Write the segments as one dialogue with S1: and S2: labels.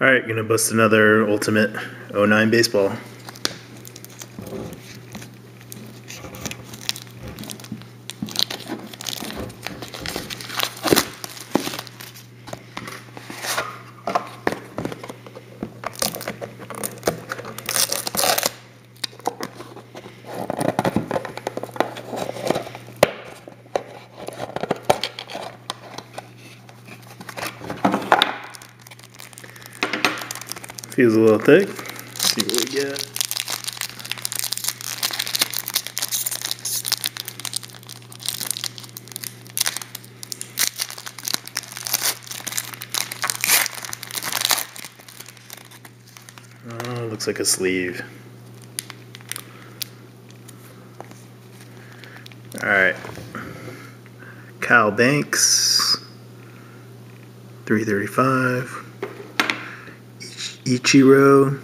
S1: Alright, gonna bust another Ultimate 09 baseball. Feels a little thick. Let's see what we get. Oh, looks like a sleeve. Alright. Kyle Banks. 335. Ichiro.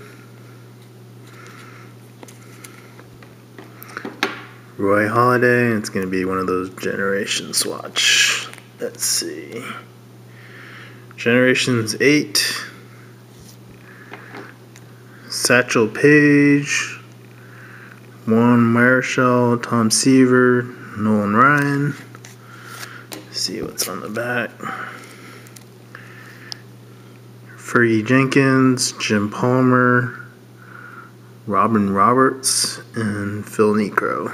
S1: Roy Halladay. It's going to be one of those generation swatch. Let's see. Generations 8. Satchel Paige. Juan Marichal. Tom Seaver. Nolan Ryan. Let's see what's on the back. Fergie Jenkins, Jim Palmer, Robin Roberts, and Phil Niekro.